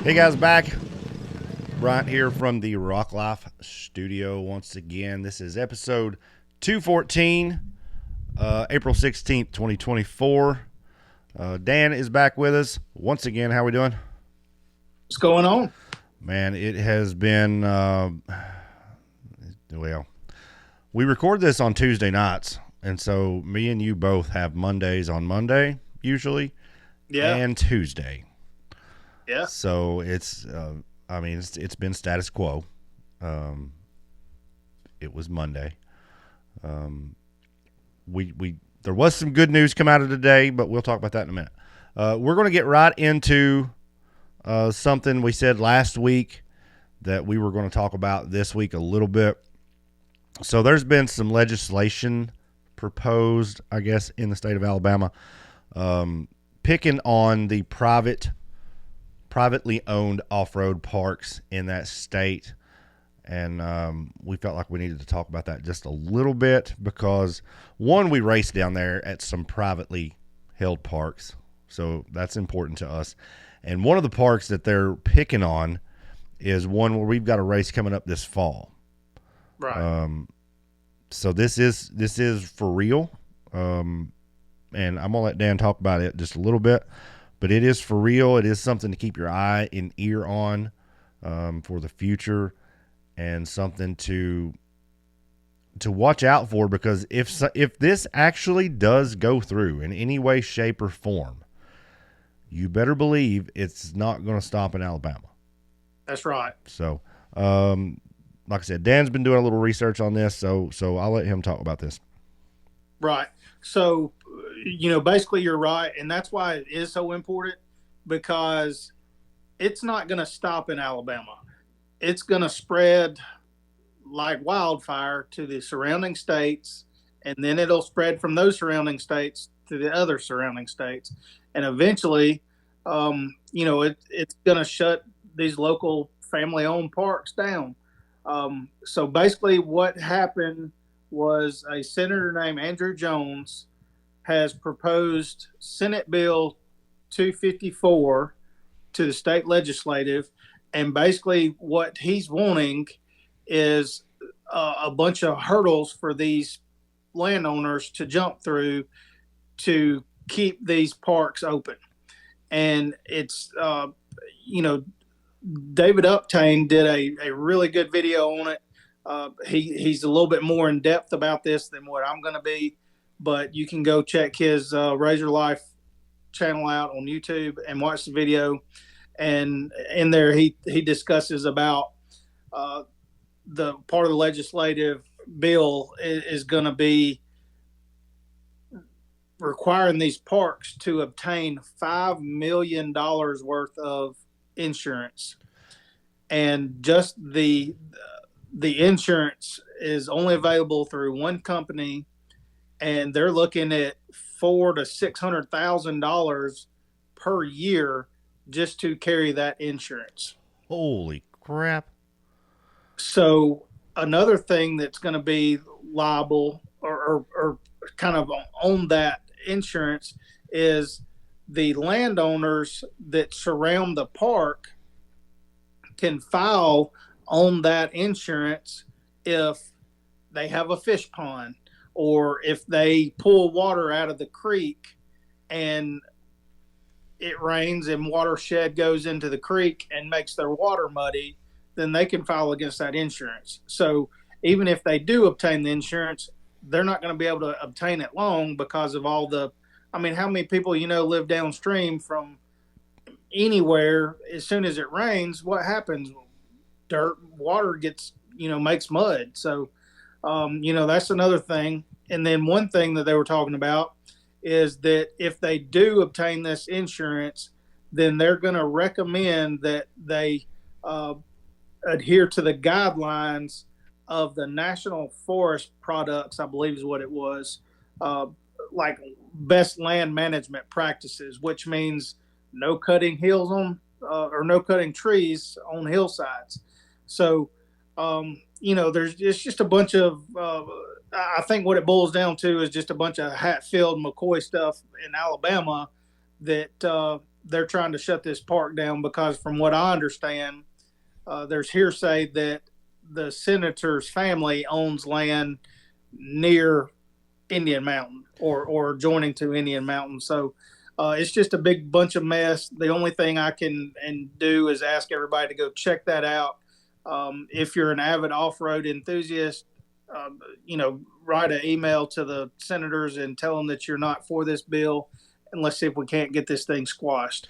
Hey guys, back right here from the Rock Life studio once again. This is episode 214, April 16th, 2024. Dan is back with us once again. How we doing? What's going on? Man, it has been, well, we record this on Tuesday nights, and so me and you both have Mondays on Monday, usually, Yeah, and Tuesday. yeah, So it's it's been status quo. It was Monday. We there was some good news come out of today, but we'll talk about that in a minute. We're going to get right into something we said last week that we were going to talk about this week a little bit. So there's been some legislation proposed, I guess, in the state of Alabama, picking on the privately owned off-road parks in that state. And we felt like we needed to talk about that just a little bit because, one, we race down there at some privately held parks, so that's important to us. And one of the parks that they're picking on is one where we've got a race coming up this fall. right. So this is for real, and I'm gonna let Dan talk about it just a little bit, but it is for real. It is something to keep your eye and ear on for the future, and something to watch out for, because if this actually does go through in any way, shape, or form, you better believe it's not going to stop in Alabama. That's right. So, like I said, Dan's been doing a little research on this, so I'll let him talk about this. Right. So, basically, you're right. And that's why it is so important because it's not going to stop in Alabama. It's going to spread like wildfire to the surrounding states, and then it'll spread from those surrounding states to the other surrounding states. And eventually, it's going to shut these local family owned parks down. So basically, what happened was a senator named Andrew Jones has proposed Senate Bill 254 to the state legislative. And basically, what he's wanting is a bunch of hurdles for these landowners to jump through to keep these parks open. And it's, David Uptain did a really good video on it. He's a little bit more in depth about this than what I'm going to be, but you can go check his Razor Life channel out on YouTube and watch the video. And in there, he discusses about the part of the legislative bill is going to be requiring these parks to obtain $5 million worth of insurance, and just the insurance is only available through one company, and they're looking at $400,000 to $600,000 per year just to carry that insurance. Holy crap! So another thing that's going to be liable or kind of on that insurance is the landowners that surround the park can file on that insurance if they have a fish pond, or if they pull water out of the creek and it rains and watershed goes into the creek and makes their water muddy, then they can file against that insurance. So even if they do obtain the insurance, they're not going to be able to obtain it long because of all the, I mean, how many people live downstream from anywhere? As soon as it rains, what happens? Dirt, water gets, makes mud. So, that's another thing. And then one thing that they were talking about is that if they do obtain this insurance, then they're going to recommend that they adhere to the guidelines of the National Forest Products, I believe is what it was, like best land management practices, which means no cutting hills on or no cutting trees on hillsides. So, it's just a bunch of, I think what it boils down to is just a bunch of Hatfield McCoy stuff in Alabama that they're trying to shut this park down because, from what I understand, there's hearsay that the senator's family owns land near Indian Mountain or joining to Indian Mountain. So it's just a big bunch of mess. The only thing I can do is ask everybody to go check that out. If you're an avid off-road enthusiast, write an email to the senators and tell them that you're not for this bill, and let's see if we can't get this thing squashed.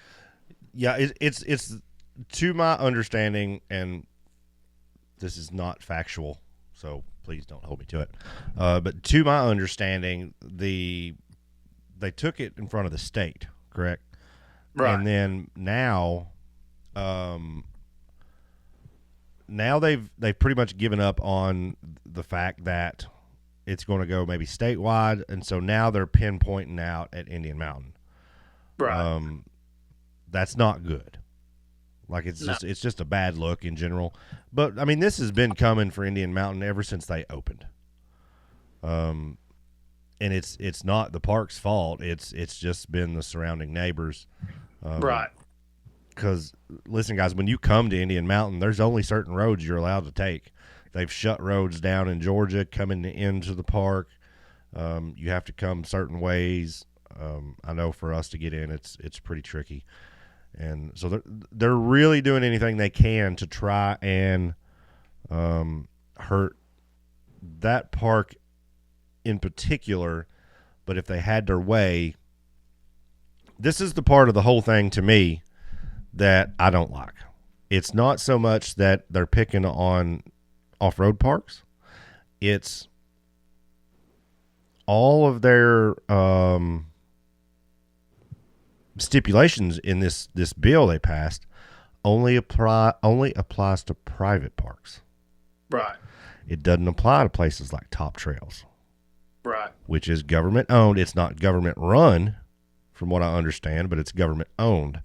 Yeah, it's to my understanding, and this is not factual, so please don't hold me to it. But to my understanding, they took it in front of the state, correct? Right. And then now they've pretty much given up on the fact that it's going to go maybe statewide, and so now they're pinpointing out at Indian Mountain. Right. That's not good. Like it's just a bad look in general. But I mean, this has been coming for Indian Mountain ever since they opened. And it's not the park's fault. It's just been the surrounding neighbors. Right. Because listen, guys, when you come to Indian Mountain, there's only certain roads you're allowed to take. They've shut roads down in Georgia coming into the park. You have to come certain ways. I know for us to get in, it's pretty tricky. And so they're really doing anything they can to try and hurt that park in particular. But if they had their way, this is the part of the whole thing to me that I don't like. It's not so much that they're picking on off-road parks. It's all of their stipulations in this bill they passed only applies to private parks. Right. It doesn't apply to places like Top Trails. Right. Which is government owned. It's not government run, from what I understand, but it's government owned.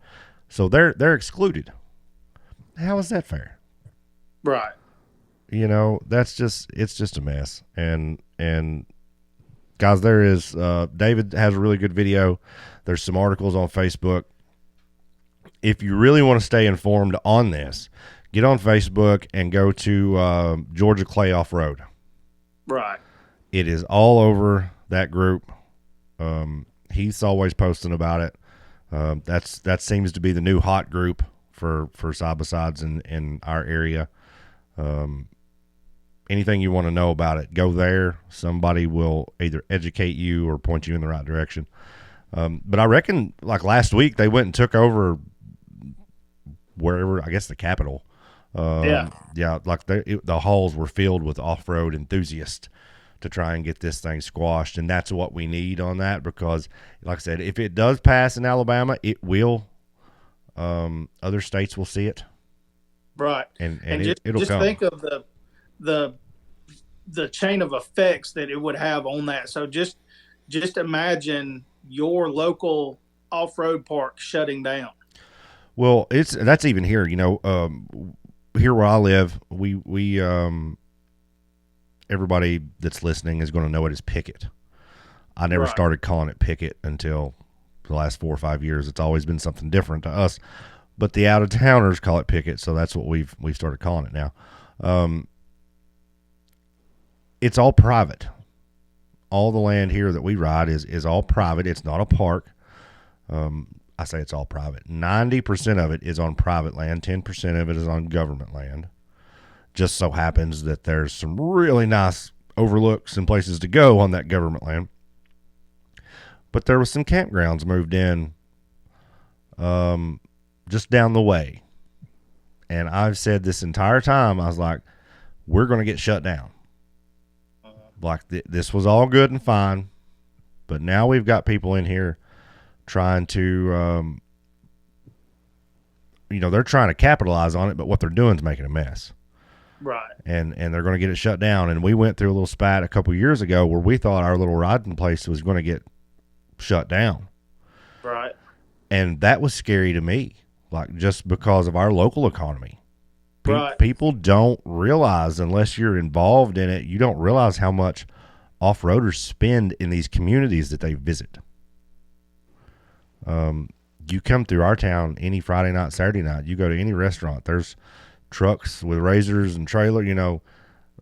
So they're excluded. How is that fair? Right. It's just a mess. And guys, there is David has a really good video. There's some articles on Facebook. If you really want to stay informed on this, get on Facebook and go to Georgia Clay Offroad. Right. It is all over that group. He's always posting about it. That seems to be the new hot group for side by sides in our area. Anything you want to know about it, go there. Somebody will either educate you or point you in the right direction. But I reckon, like last week, they went and took over wherever, I guess the Capitol. Yeah, like the halls were filled with off-road enthusiasts to try and get this thing squashed, and that's what we need on that, because, like I said, if it does pass in Alabama, it will. Other states will see it. Right. And it'll just come. Think of the chain of effects that it would have on that. So just imagine your local off-road park shutting down. Well, that's even here. Here where I live, we everybody that's listening is going to know it as Picket. I never started calling it Picket until the last 4 or 5 years. It's always been something different to us, but the out-of-towners call it Picket, so that's what we've started calling it now. It's all private. All the land here that we ride is all private. It's not a park. I say it's all private. 90% of it is on private land. 10% of it is on government land. Just so happens that there's some really nice overlooks and places to go on that government land. But there was some campgrounds moved in just down the way. And I've said this entire time, I was like, we're going to get shut down. Like this was all good and fine, but now we've got people in here trying to, they're trying to capitalize on it, but what they're doing is making a mess. Right. And they're going to get it shut down. And we went through a little spat a couple years ago where we thought our little riding place was going to get shut down. Right. And that was scary to me, like just because of our local economy. Right. People don't realize, unless you're involved in it, you don't realize how much off-roaders spend in these communities that they visit. You come through our town any Friday night, Saturday night, you go to any restaurant, there's trucks with razors and trailer,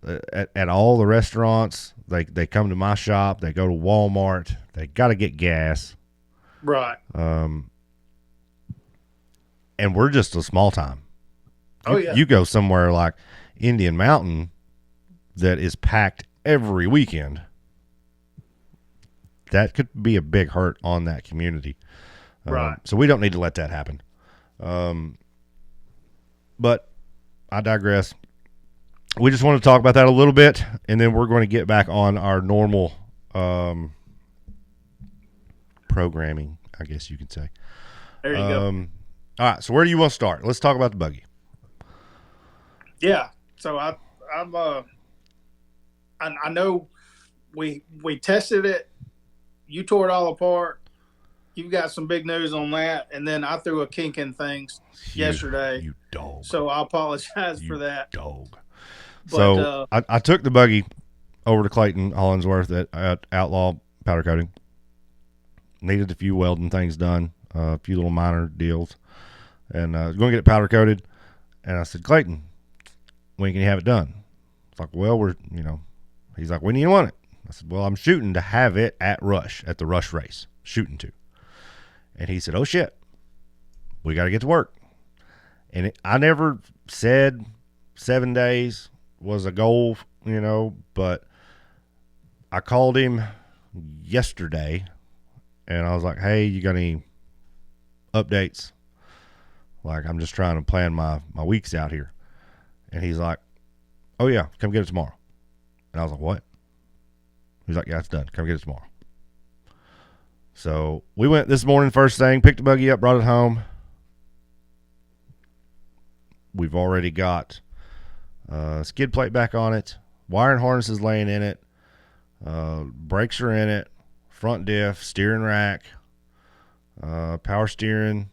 at all the restaurants. They come to my shop, they go to Walmart, they got to get gas. Right. And we're just a small time. Oh yeah. You go somewhere like Indian Mountain that is packed every weekend. That could be a big hurt on that community. Right. So we don't need to let that happen. But I digress. We just want to talk about that a little bit, and then we're going to get back on our normal programming, I guess you could say. There you go. All right, so where do you want to start? Let's talk about the buggy. Yeah. So I know we tested it. You tore it all apart. You've got some big news on that, and then I threw a kink in things yesterday. You dog. So I apologize for that. Dog. But, so I took the buggy over to Clayton Hollinsworth at Outlaw Powder Coating. Needed a few welding things done, a few little minor deals, and I was going to get it powder coated. And I said, Clayton, when can you have it done? It's like, well, he's like, when do you want it? I said, well, I'm shooting to have it at Rush, at the Rush race, shooting to. And he said, oh shit, we got to get to work. And I never said 7 days was a goal, but I called him yesterday and I was like, hey, you got any updates? Like, I'm just trying to plan my weeks out here. And he's like, oh yeah, come get it tomorrow. And I was like, what? He's like, yeah, it's done. Come get it tomorrow. So we went this morning first thing, picked the buggy up, brought it home. We've already got skid plate back on it, wire and harnesses laying in it, brakes are in it, front diff, steering rack, power steering.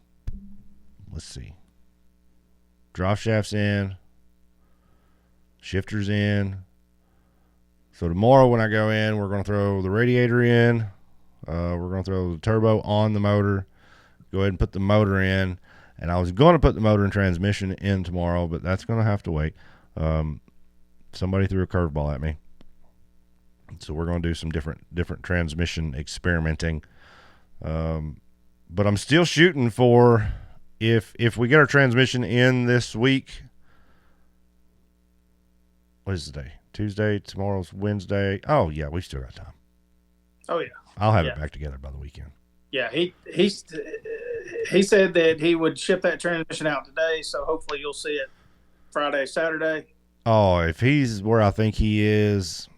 Let's see. Drive shafts in, shifters in. So tomorrow when I go in, we're going to throw the radiator in. We're going to throw the turbo on the motor. Go ahead and put the motor in. And I was going to put the motor and transmission in tomorrow, but that's going to have to wait. Somebody threw a curveball at me. So we're going to do some different transmission experimenting. But I'm still shooting for, if we get our transmission in this week, what is the day? Tuesday, tomorrow's Wednesday. Oh, yeah, we still got time. Oh, yeah. I'll have it back together by the weekend. Yeah, he said that he would ship that transmission out today, so hopefully you'll see it Friday, Saturday. Oh, if he's where I think he is,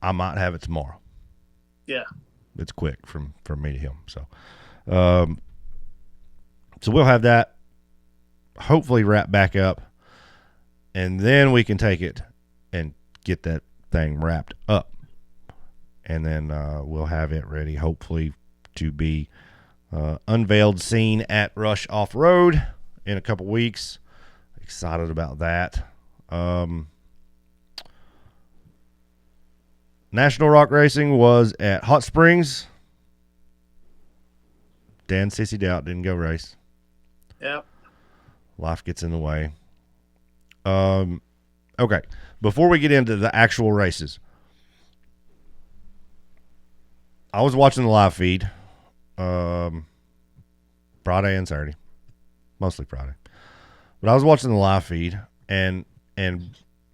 I might have it tomorrow. Yeah. It's quick from me to him. So we'll have that hopefully wrapped back up, and then we can take it and get that thing wrapped up. And then we'll have it ready, hopefully, to be unveiled, seen at Rush Off-Road in a couple weeks. Excited about that. National Rock Racing was at Hot Springs. Dan sissied out, didn't go race. Yep. Life gets in the way. Okay, before we get into the actual races, I was watching the live feed Friday and Saturday, mostly Friday. But I was watching the live feed, and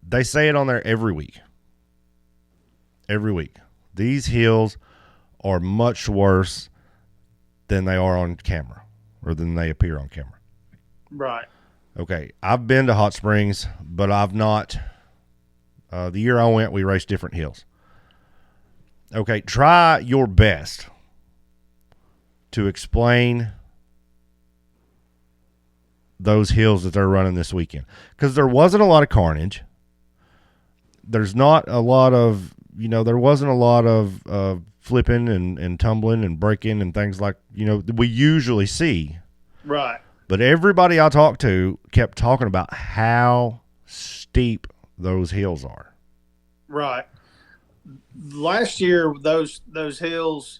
they say it on there every week. Every week. These hills are much worse than they are on camera, or than they appear on camera. Right. Okay, I've been to Hot Springs, but I've not. The year I went, we raced different hills. Okay, try your best to explain those hills that they're running this weekend. Because there wasn't a lot of carnage. There's not a lot of, there wasn't a lot of flipping and tumbling and breaking and things like, that we usually see. Right. But everybody I talked to kept talking about how steep those hills are. Right. Last year, those hills,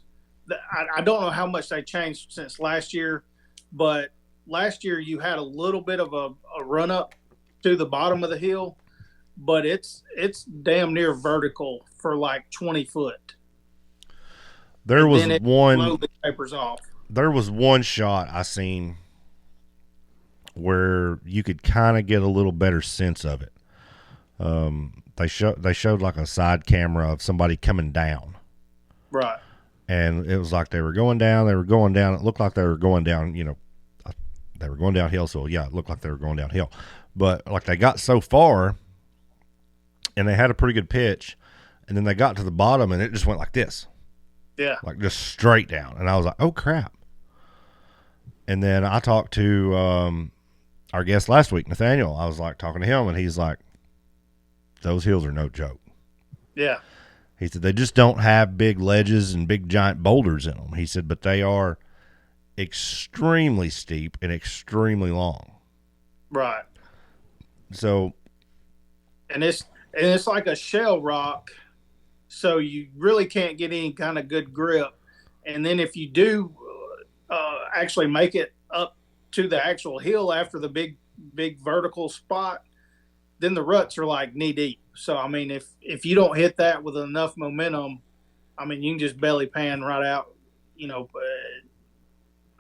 I don't know how much they changed since last year, but last year you had a little bit of a run up to the bottom of the hill, but it's damn near vertical for like 20 foot, There and was then it one slowly tapers off. there was one shot I seen where you could kind of get a little better sense of it. They showed like a side camera of somebody coming down, Right. and it was like they were going down. They were going down. It looked like they were going down. They were going downhill. So yeah, it looked like they were going downhill. But like they got so far, and they had a pretty good pitch, and then they got to the bottom, and it just went like this. Yeah. Like just straight down. And I was like, oh crap. And then I talked to our guest last week, Nathaniel. I was like talking to him, and he's like, those hills are no joke. Yeah. He said they just don't have big ledges and big giant boulders in them. He said, but they are extremely steep and extremely long. Right. So, and it's like a shell rock, so you really can't get any kind of good grip. And then if you do actually make it up to the actual hill after the big vertical spot, then the ruts are like knee deep. So I mean, if you don't hit that with enough momentum, I mean, you can just belly pan right out,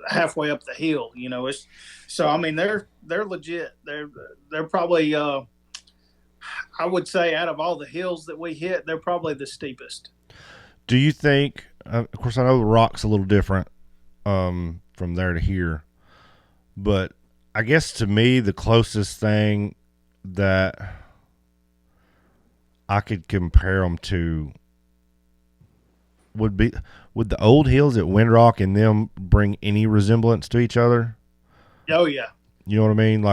halfway up the hill. It's so I mean they're legit. They're probably I would say out of all the hills that we hit, they're probably the steepest. do you think? Of course, I know the rock's a little different from there to here, but I guess to me the closest thing that I could compare them to would the old hills at Windrock and them bring any resemblance to each other? Oh yeah. You know what I mean?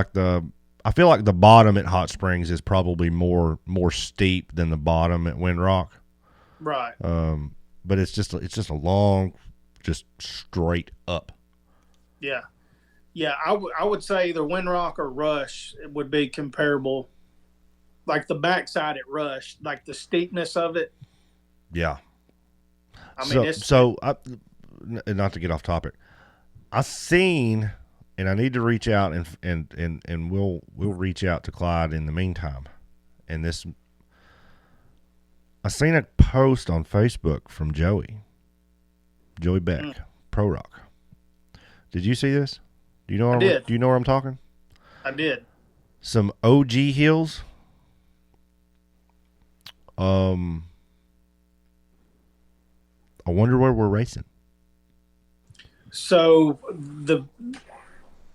I feel like the bottom at Hot Springs is probably more steep than the bottom at Windrock. Right. But it's just a long, just straight up. Yeah. Yeah, I would say either Windrock or Rush would be comparable. Like the backside at Rush, like the steepness of it. Yeah. I mean, Not to get off topic, I seen, and I need to reach out and we'll reach out to Clyde in the meantime. And I seen a post on Facebook from Joey Beck, Pro Rock. Did you see this? Do you know? Do you know where I'm talking? I did. Some OG hills. I wonder where we're racing. So the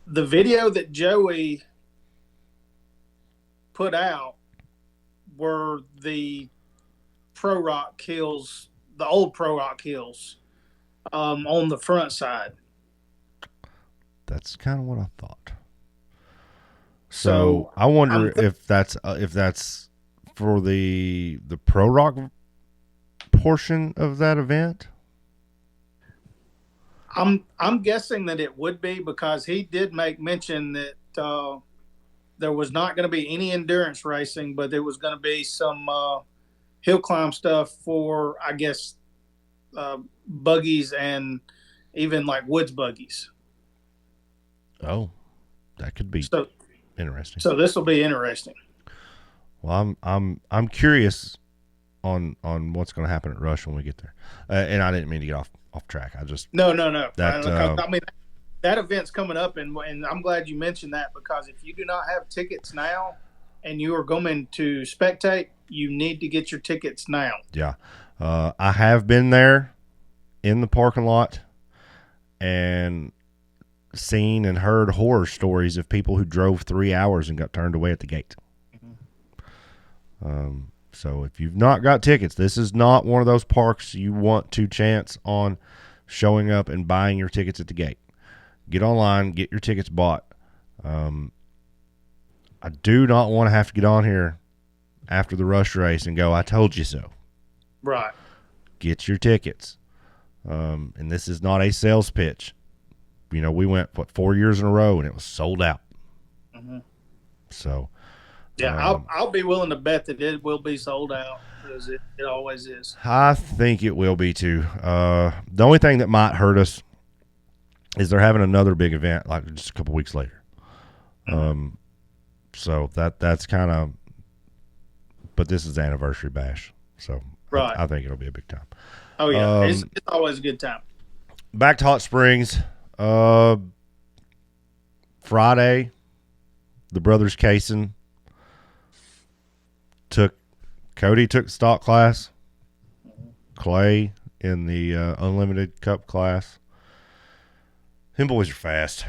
video that Joey put out were the Pro Rock hills, the old Pro Rock hills, on the front side. That's kind of what I thought. So I wonder if that's for the Pro Rock portion of that event. I'm guessing that it would be, because he did make mention that there was not going to be any endurance racing, but there was going to be some hill climb stuff for, I guess, buggies and even like woods buggies. Oh, that could be interesting. So this will be interesting. Well, I'm curious on what's going to happen at Rush when we get there. And I didn't mean to get off track. I just no. I mean, that event's coming up, and I'm glad you mentioned that, because if you do not have tickets now and you are going to spectate, you need to get your tickets now. Yeah, I have been there in the parking lot and seen and heard horror stories of people who drove 3 hours and got turned away at the gate. Mm-hmm. So if you've not got tickets, this is not one of those parks you want to chance on showing up and buying your tickets at the gate. Get online, get your tickets bought. I do not want to have to get on here after the Rush race and go, I told you so. Right. Get your tickets. And this is not a sales pitch. We went 4 years in a row and it was sold out. Mm-hmm. So, yeah, I'll be willing to bet that it will be sold out, because it always is. I think it will be too. The only thing that might hurt us is they're having another big event like just a couple weeks later. Mm-hmm. So that's kind of, but this is the anniversary bash, so Right. I think it'll be a big time. Oh yeah, it's always a good time. Back to Hot Springs. Friday, the brothers Kaysen Cody took stock class. Clay in the Unlimited Cup class. Them boys are fast.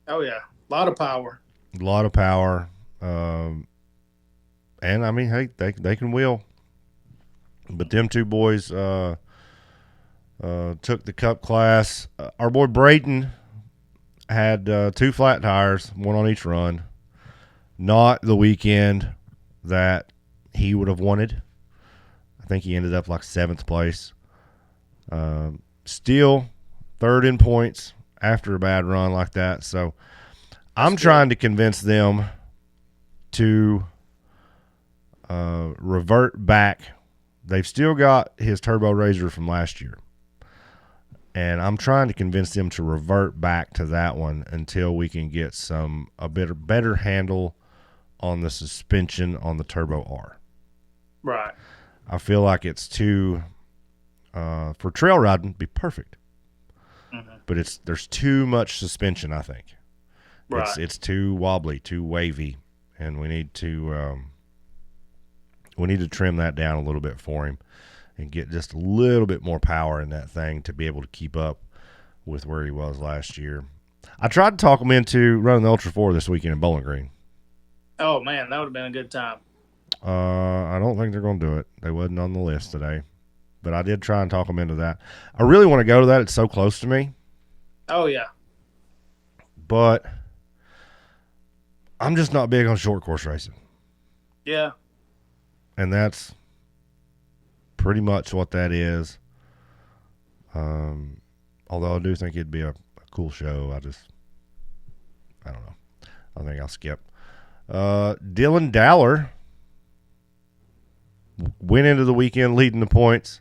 Oh yeah, a lot of power. A lot of power. And I mean, hey, they can wheel. But them two boys took the Cup class. Our boy Braden had 2 flat tires, one on each run. Not the weekend that he would have wanted. I think he ended up like 7th place. Still 3rd in points after a bad run like that. So I'm trying to convince them to revert back. They've still got his Turbo Razor from last year. And I'm trying to convince them to revert back to that one until we can get a better handle on the suspension on the Turbo R. Right. I feel like it's too for trail riding, it'd be perfect. Mm-hmm. But there's too much suspension, I think. Right. It's too wobbly, too wavy, and we need to trim that down a little bit for him and get just a little bit more power in that thing to be able to keep up with where he was last year. I tried to talk him into running the Ultra 4 this weekend in Bowling Green. Oh man, that would have been a good time. I don't think they're going to do it. They wasn't on the list today. But I did try and talk them into that. I really want to go to that. It's so close to me. Oh, yeah. But I'm just not big on short course racing. Yeah. And that's pretty much what that is. Although I do think it'd be a cool show. I don't know. I think I'll skip. Dylan Dowler went into the weekend leading the points.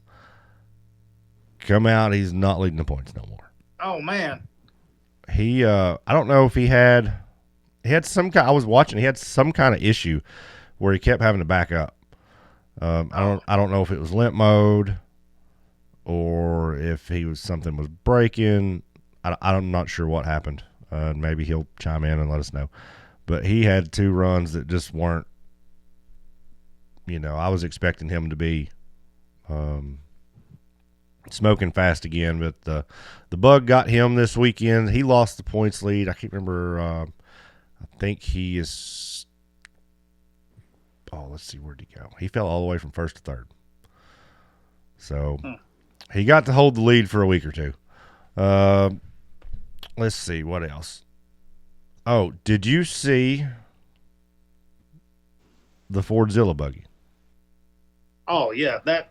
Come out, he's not leading the points no more. Oh man. He I don't know if he had some kind, I was watching, he had some kind of issue where he kept having to back up. I don't know if it was limp mode or if something was breaking. I'm not sure what happened. Maybe he'll chime in and let us know. But he had 2 runs that just weren't, I was expecting him to be smoking fast again, but the bug got him this weekend. He lost the points lead. I can't remember. I think he is. Oh, let's see, where'd he go? He fell all the way from 1st to 3rd. So he got to hold the lead for a week or 2. Let's see what else. Oh, did you see the Fordzilla buggy? Oh yeah, that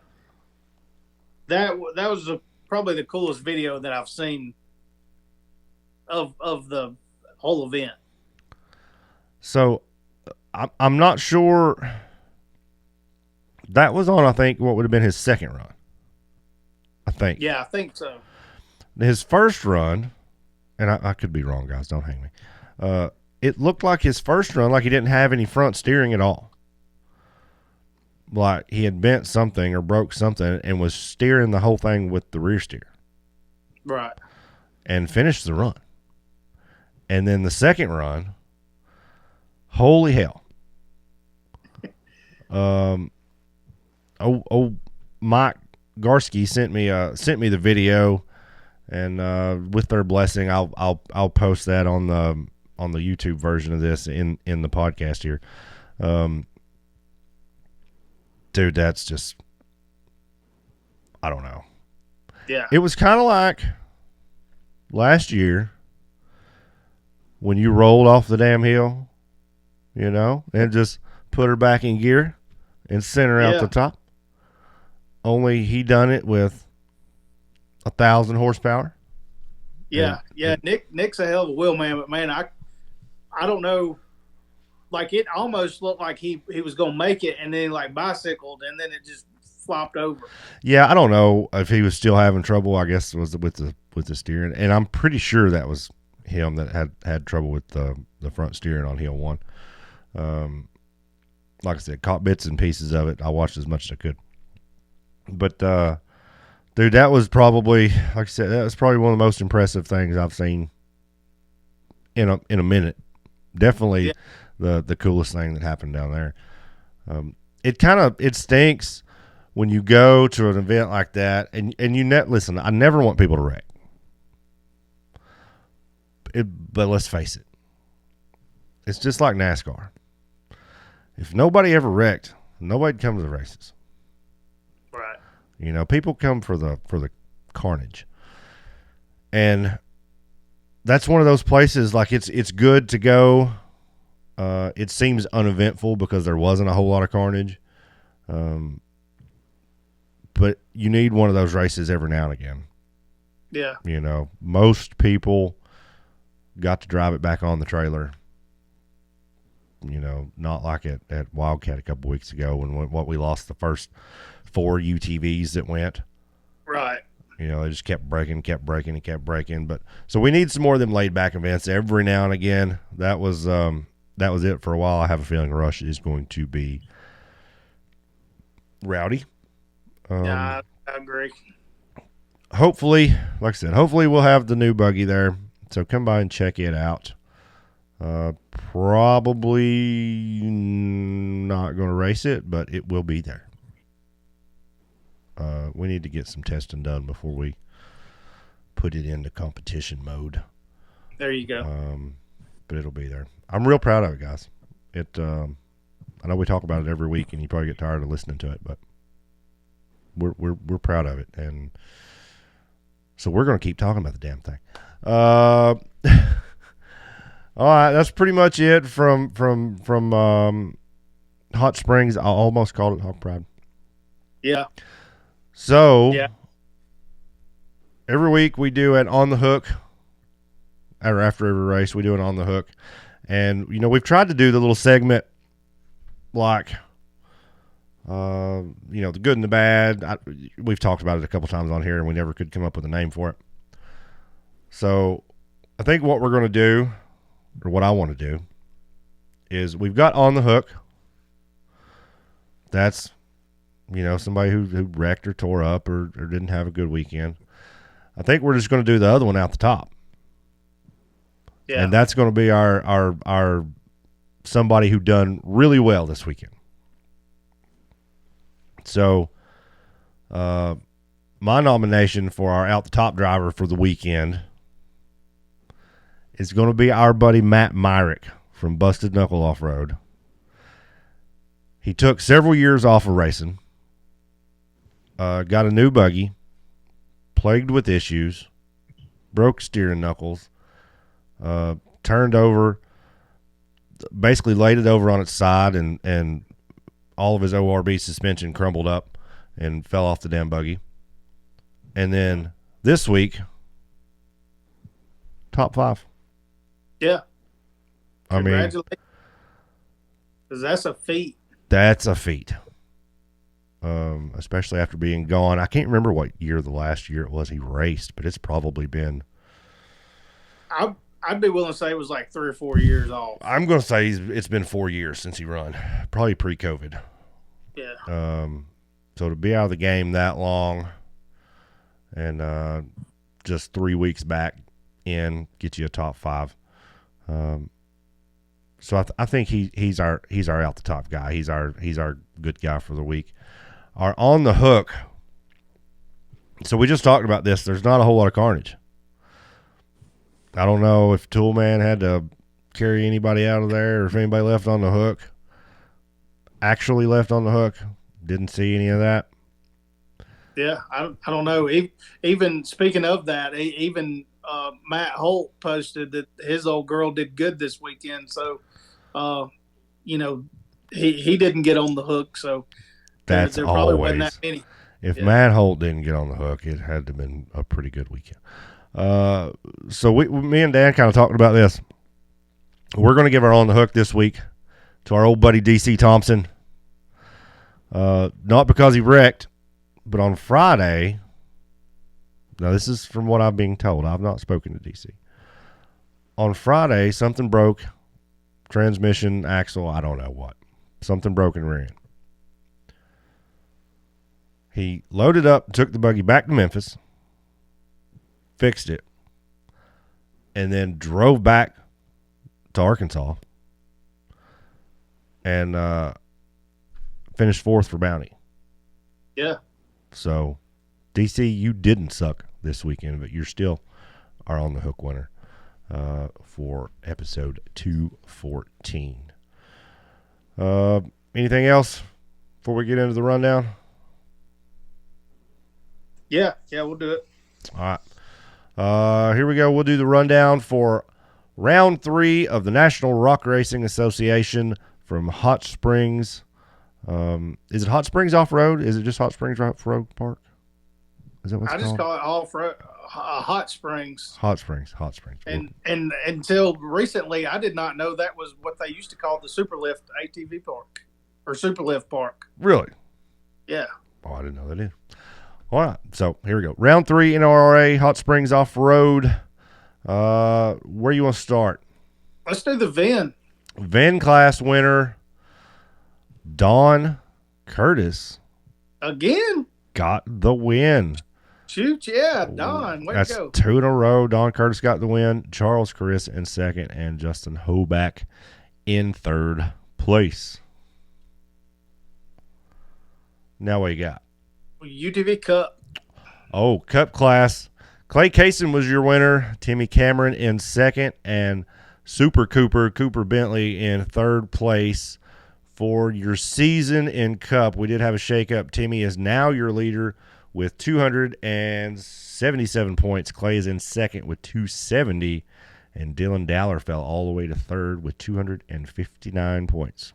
was probably the coolest video that I've seen of the whole event. So I'm not sure. That was on, I think, what would have been his 2nd run. I think. Yeah, I think so. His first run, and I could be wrong, guys. Don't hang me. It looked like his first run, like he didn't have any front steering at all. Like he had bent something or broke something and was steering the whole thing with the rear steer. Right. And finished the run. And then the 2nd run, holy hell. Mike Garski sent me the video, and with their blessing, I'll post that on the YouTube version of this in the podcast here. Dude, that's just, I don't know. Yeah. It was kind of like last year when you rolled off the damn hill, and just put her back in gear and sent her out the top. Only he done it with 1,000 horsepower. Yeah. Nick's a hell of a wheel man, but man, I don't know. Like it almost looked like he was gonna make it, and then like bicycled, and then it just flopped over. Yeah, I don't know if he was still having trouble. I guess it was with the the steering, and I'm pretty sure that was him that had trouble with the front steering on hill one. Like I said, caught bits and pieces of it. I watched as much as I could. But dude, that was probably, like I said, that was probably one of the most impressive things I've seen in a minute. Definitely the coolest thing that happened down there. It stinks when you go to an event like that, and listen, I never want people to wreck. But let's face it, it's just like NASCAR. If nobody ever wrecked, nobody'd come to the races. Right. You know, people come for the carnage, and that's one of those places. Like it's good to go. It seems uneventful because there wasn't a whole lot of carnage. But you need one of those races every now and again. Yeah. You know, most people got to drive it back on the trailer. You know, not like at Wildcat a couple weeks ago when we lost the first 4 UTVs that went. Right. You know, they just kept breaking. But so we need some more of them laid back events every now and again. That was it for a while. I have a feeling Rush is going to be rowdy. Yeah, I agree. Hopefully, like I said, we'll have the new buggy there. So come by and check it out. Probably not going to race it, but it will be there. We need to get some testing done before we put it into competition mode. There you go. But it'll be there. I'm real proud of it, guys. I know we talk about it every week, and you probably get tired of listening to it, but we're proud of it, and so we're going to keep talking about the damn thing. All right, that's pretty much it from Hot Springs. I almost called it Hog Pride. Yeah. So every week we do an on the hook, or after every race we do an on the hook, and you know we've tried to do the little segment like. You know, the good and the bad. We've talked about it a couple times on here, and we never could come up with a name for it. So I think what we're going to do, or what I want to do, is we've got on the hook. That's, you know, somebody who wrecked or tore up or didn't have a good weekend. I think we're just going to do the other one out the top. Yeah. And that's going to be our somebody who done really well this weekend. So, my nomination for our out the top driver for the weekend is going to be our buddy Matt Myrick from Busted Knuckle Offroad. He took several years off of racing, got a new buggy, plagued with issues, broke steering knuckles, turned over, basically laid it over on its side, and all of his ORB suspension crumbled up and fell off the damn buggy. And then this week, top 5. Yeah. I mean, congratulations. Because that's a feat. That's a feat. Especially after being gone. I can't remember what year the last year it was he raced, but it's probably been. I'd be willing to say it was like 3 or 4 years off. I'm going to say it's been 4 years since he run. Probably pre-COVID. Yeah. So to be out of the game that long and just 3 weeks back in, get you a top 5. So I think he's our out the top guy. He's our good guy for the week. Our on the hook. So we just talked about this. There's not a whole lot of carnage. I don't know if Toolman had to carry anybody out of there or if anybody left on the hook. Actually left on the hook. Didn't see any of that. Yeah, I don't know. Even speaking of that, even Matt Holt posted that his old girl did good this weekend. So, you know, he didn't get on the hook. So that's there probably wasn't always that many. If Matt Holt didn't get on the hook, it had to have been a pretty good weekend. So me and Dan kind of talking about this. We're going to give our on the hook this week to our old buddy DC Thompson. Not because he wrecked, but on Friday Now, this is from what I'm being told. I've not spoken to DC. On Friday, something broke. Transmission, axle, I don't know what. Something broke in rear end. He loaded up, took the buggy back to Memphis, fixed it, and then drove back to Arkansas and finished 4th for Bounty. Yeah. So, DC, you didn't suck this weekend, but you still are on the hook winner for episode 214. Anything else before we get into the rundown? Yeah, we'll do it. All right. Here we go. We'll do the rundown for round 3 of the National Rock Racing Association from Hot Springs. Is it Hot Springs Off-Road? Is it just Hot Springs Off-Road Park? Is that what it's called? I just call it Off-Road, Hot Springs. Hot Springs. And until recently, I did not know that was what they used to call the Superlift ATV Park or Superlift Park. Really? Yeah. Oh, I didn't know that either. All right, so here we go. Round 3 NRRA, Hot Springs Off-Road. Where you want to start? Let's do the VIN. VIN class winner, Don Curtis. Again? Got the win. Shoot, yeah, Don. Way That's to go. 2 in a row. Don Curtis got the win. Charles Chris in 2nd, and Justin Hoback in 3rd place. Now what you got? UTV Cup. Oh, Cup class. Clay Kaysen was your winner. Timmy Cameron in 2nd, and Super Cooper Bentley in 3rd place. For your season in Cup, we did have a shakeup. Timmy is now your leader with 277 points. Clay is in 2nd with 270, and Dylan Dowler fell all the way to 3rd with 259 points.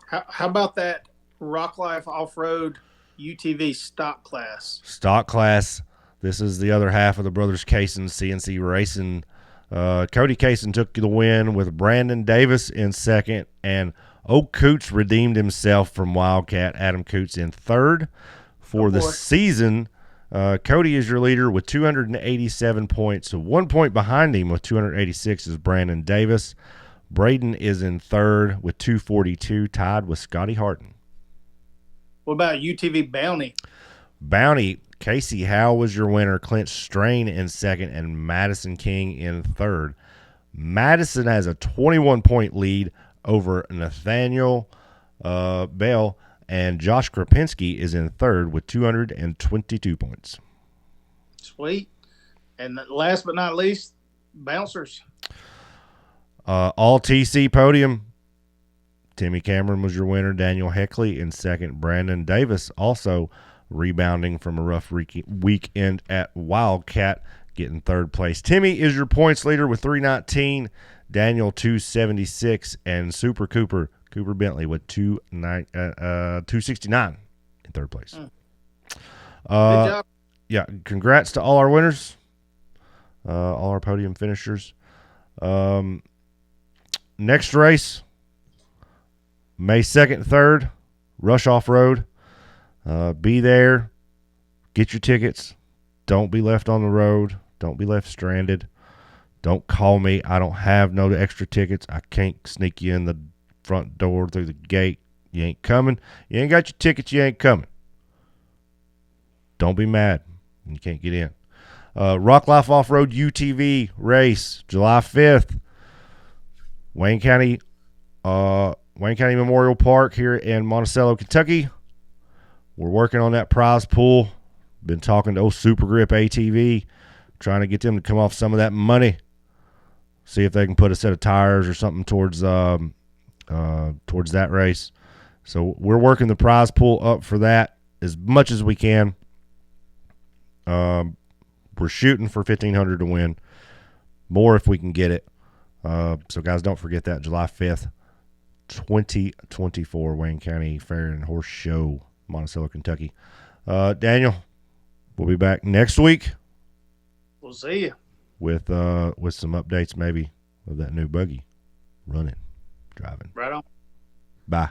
How about that Rock Life Off-Road UTV stock class? Stock class. This is the other half of the Brothers Kaysen CNC Racing. Cody Kaysen took the win with Brandon Davis in 2nd, and Oak Coots redeemed himself from Wildcat. Adam Coots in 3rd. For the season, Cody is your leader with 287 points. So 1 point behind him with 286 is Brandon Davis. Braden is in 3rd with 242, tied with Scotty Harton. What about UTV Bounty? Bounty, Casey Howe was your winner. Clint Strain in 2nd, and Madison King in 3rd. Madison has a 21-point lead over Nathaniel Bell, and Josh Krapinski is in 3rd with 222 points. Sweet. And last but not least, bouncers. All TC podium. Timmy Cameron was your winner. Daniel Heckley in 2nd. Brandon Davis also rebounding from a rough weekend at Wildcat, getting 3rd place. Timmy is your points leader with 319. Daniel 276, and Super Cooper Bentley with 269 in 3rd place. Good job. Yeah, congrats to all our winners, all our podium finishers. Next race, May 2nd, 3rd, Rush Off-Road. Be there. Get your tickets. Don't be left on the road. Don't be left stranded. Don't call me. I don't have no extra tickets. I can't sneak you in the front door through the gate. You ain't coming. You ain't got your tickets. You ain't coming. Don't be mad when you can't get in. Rock Life Off-Road UTV race, July 5th. Wayne County Memorial Park here in Monticello, Kentucky. We're working on that prize pool. Been talking to old Super Grip ATV, trying to get them to come off some of that money. See if they can put a set of tires or something towards that race. So we're working the prize pool up for that as much as we can. We're shooting for $1,500 to win. More if we can get it. So guys, don't forget that July 5th, 2024 Wayne County Fair and Horse Show, Monticello, Kentucky. Daniel, we'll be back next week. We'll see you with some updates maybe of that new buggy running, driving. right on. Bye.